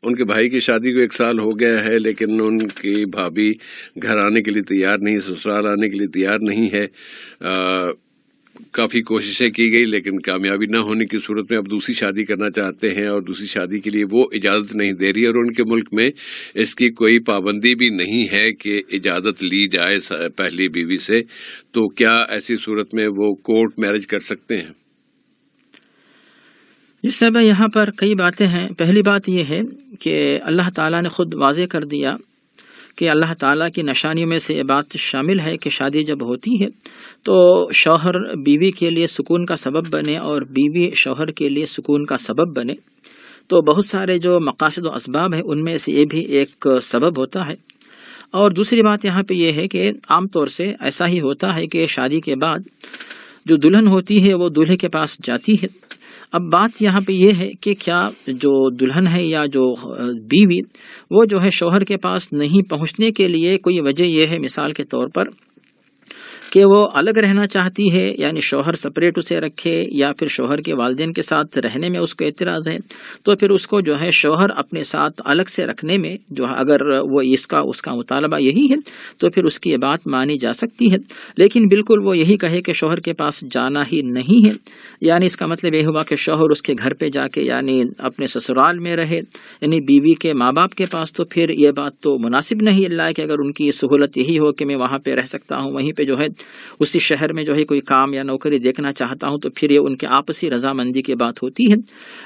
ان کے بھائی کی شادی کو 1 سال ہو گیا ہے، لیکن ان کی بھابھی گھر آنے کے لیے تیار نہیں، سسرال آنے کے لیے تیار نہیں ہے. کافی کوششیں کی گئی لیکن کامیابی نہ ہونے کی صورت میں اب دوسری شادی کرنا چاہتے ہیں، اور دوسری شادی کے لیے وہ اجازت نہیں دے رہی، اور ان کے ملک میں اس کی کوئی پابندی بھی نہیں ہے کہ اجازت لی جائے پہلی بیوی سے. تو کیا ایسی صورت میں وہ کورٹ میرج کر سکتے ہیں؟ جس سے یہاں پر کئی باتیں ہیں. پہلی بات یہ ہے کہ اللہ تعالیٰ نے خود واضح کر دیا کہ اللہ تعالیٰ کی نشانیوں میں سے یہ بات شامل ہے کہ شادی جب ہوتی ہے تو شوہر بیوی کے لیے سکون کا سبب بنے اور بیوی شوہر کے لیے سکون کا سبب بنے. تو بہت سارے جو مقاصد و اسباب ہیں ان میں سے یہ بھی ایک سبب ہوتا ہے. اور دوسری بات یہاں پہ یہ ہے کہ عام طور سے ایسا ہی ہوتا ہے کہ شادی کے بعد جو دلہن ہوتی ہے وہ دولہے کے پاس جاتی ہے. اب بات یہاں پہ یہ ہے کہ کیا جو دلہن ہے یا جو بیوی وہ جو ہے شوہر کے پاس نہیں پہنچنے کے لیے کوئی وجہ یہ ہے، مثال کے طور پر کہ وہ الگ رہنا چاہتی ہے، یعنی شوہر سپریٹ اسے رکھے، یا پھر شوہر کے والدین کے ساتھ رہنے میں اس کو اعتراض ہے، تو پھر اس کو جو ہے شوہر اپنے ساتھ الگ سے رکھنے میں جو اگر وہ اس کا مطالبہ یہی ہے تو پھر اس کی یہ بات مانی جا سکتی ہے. لیکن بالکل وہ یہی کہے کہ شوہر کے پاس جانا ہی نہیں ہے، یعنی اس کا مطلب یہ ہوا کہ شوہر اس کے گھر پہ جا کے یعنی اپنے سسرال میں رہے، یعنی بیوی کے ماں باپ کے پاس. تو پھر یہ بات تو مناسب نہیں، اللہ کہ اگر ان کی سہولت یہی ہو کہ میں وہاں پہ رہ سکتا ہوں، وہیں پہ جو ہے اسی شہر میں جو ہے کوئی کام یا نوکری دیکھنا چاہتا ہوں، تو پھر یہ ان کے آپسی رضامندی کی بات ہوتی ہے.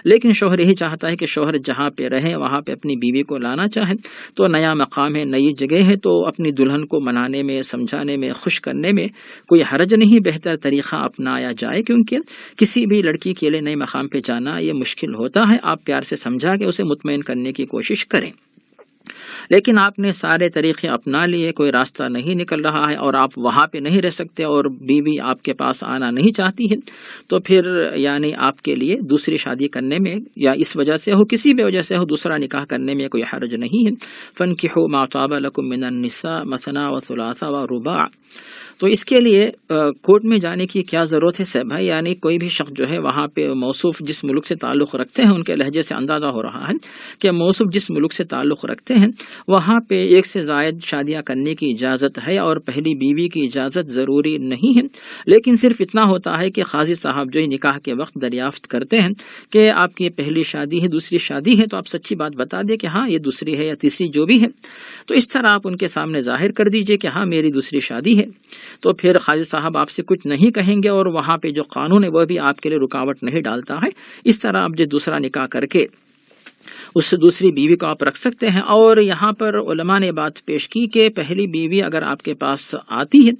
لیکن شوہر یہی چاہتا ہے کہ شوہر جہاں پہ رہے وہاں پہ اپنی بیوی کو لانا چاہے. تو نیا مقام ہے، نئی جگہ ہے، تو اپنی دلہن کو منانے میں، سمجھانے میں، خوش کرنے میں کوئی حرج نہیں، بہتر طریقہ اپنایا جائے. کیونکہ کسی بھی لڑکی کے لیے نئے مقام پہ جانا یہ مشکل ہوتا ہے. آپ پیار سے سمجھا کے اسے مطمئن کرنے کی کوشش کریں. لیکن آپ نے سارے طریقے اپنا لیے، کوئی راستہ نہیں نکل رہا ہے، اور آپ وہاں پہ نہیں رہ سکتے اور بیوی آپ کے پاس آنا نہیں چاہتی ہے، تو پھر یعنی آپ کے لیے دوسری شادی کرنے میں یا اس وجہ سے ہو، کسی بھی وجہ سے ہو، دوسرا نکاح کرنے میں کوئی حرج نہیں ہے. فَانْكِحُوا مَا طَابَ لَكُم مِّنَ النِّسَاءِ مَثْنَىٰ وَثُلَاثَ وَرُبَاعَ. تو اس کے لیے کورٹ میں جانے کی کیا ضرورت ہے صاحب بھائی؟ یعنی کوئی بھی شخص جو ہے وہاں پہ موصوف جس ملک سے تعلق رکھتے ہیں، ان کے لہجے سے اندازہ ہو رہا ہے کہ موصوف جس ملک سے تعلق رکھتے ہیں وہاں پہ 1 سے زائد شادیاں کرنے کی اجازت ہے، اور پہلی بیوی کی اجازت ضروری نہیں ہے. لیکن صرف اتنا ہوتا ہے کہ قاضی صاحب جو نکاح کے وقت دریافت کرتے ہیں کہ آپ کی پہلی شادی ہے، دوسری شادی ہے، تو آپ سچی بات بتا دیں کہ ہاں یہ دوسری ہے یا تیسری جو بھی ہے. تو اس طرح آپ ان کے سامنے ظاہر کر دیجئے کہ ہاں میری دوسری شادی ہے. تو پھر قاضی صاحب آپ سے کچھ نہیں کہیں گے، اور وہاں پہ جو قانون ہے وہ بھی آپ کے لیے رکاوٹ نہیں ڈالتا ہے. اس طرح آپ جو دوسرا نکاح کر کے اس سے دوسری بیوی کو آپ رکھ سکتے ہیں. اور یہاں پر علماء نے بات پیش کی کہ پہلی بیوی اگر آپ کے پاس آتی ہے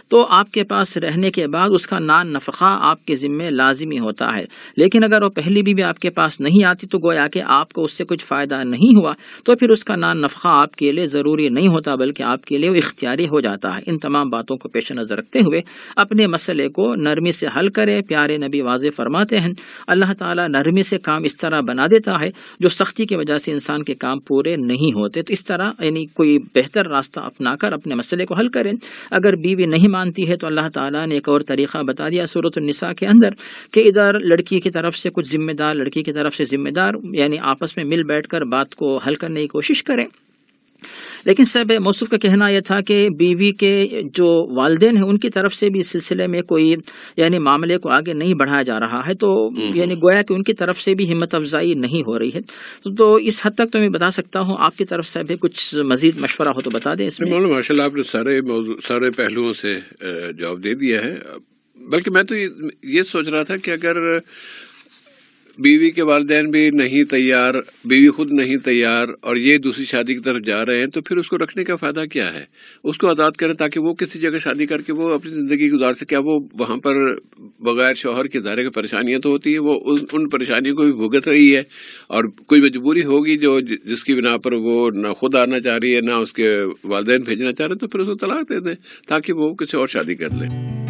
تو آپ کے پاس رہنے کے بعد اس کا نان نفقہ آپ کے ذمہ لازمی ہوتا ہے. لیکن اگر وہ پہلی بیوی آپ کے پاس نہیں آتی تو گویا کہ آپ کو اس سے کچھ فائدہ نہیں ہوا، تو پھر اس کا نان نفقہ آپ کے لیے ضروری نہیں ہوتا بلکہ آپ کے لیے وہ اختیاری ہو جاتا ہے. ان تمام باتوں کو پیش نظر رکھتے ہوئے اپنے مسئلے کو نرمی سے حل کرے. پیارے نبی واضح فرماتے ہیں اللہ تعالیٰ نرمی سے کام اس طرح بنا دیتا ہے جو سختی کی وجہ سے انسان کے کام پورے نہیں ہوتے. تو اس طرح یعنی کوئی بہتر راستہ اپنا کر اپنے مسئلے کو حل کریں. اگر بیوی نہیں مانتی ہے تو اللہ تعالیٰ نے ایک اور طریقہ بتا دیا سورۃ النساء کے اندر کہ ادھر لڑکی کی طرف سے کچھ ذمہ دار، لڑکی کی طرف سے ذمہ دار، یعنی آپس میں مل بیٹھ کر بات کو حل کرنے کی کوشش کریں. لیکن صاحب موصوف کا کہنا یہ تھا کہ بیوی کے جو والدین ہیں ان کی طرف سے بھی اس سلسلے میں کوئی یعنی معاملے کو آگے نہیں بڑھایا جا رہا ہے. تو یعنی گویا کہ ان کی طرف سے بھی ہمت افزائی نہیں ہو رہی ہے. تو اس حد تک تو میں بتا سکتا ہوں. آپ کی طرف سے بھی کچھ مزید مشورہ ہو تو بتا دیں اس میں. ماشاء اللہ آپ نے سارے پہلوؤں سے جواب دے دیا ہے. بلکہ میں تو یہ سوچ رہا تھا کہ اگر بیوی کے والدین بھی نہیں تیار، بیوی خود نہیں تیار، اور یہ دوسری شادی کی طرف جا رہے ہیں، تو پھر اس کو رکھنے کا فائدہ کیا ہے؟ اس کو آزاد کریں تاکہ وہ کسی جگہ شادی کر کے وہ اپنی زندگی گزار سکے. کیا وہ وہاں پر بغیر شوہر کے ظاہر کی پریشانیاں تو ہوتی ہیں، وہ ان پریشانیوں کو بھی بھگت رہی ہے، اور کوئی مجبوری ہوگی جس کی بنا پر وہ نہ خود آنا چاہ رہی ہے نہ اس کے والدین بھیجنا چاہ رہے ہیں، تو پھر اس کو طلاق دے دیں تاکہ وہ کسی اور شادی کر لیں.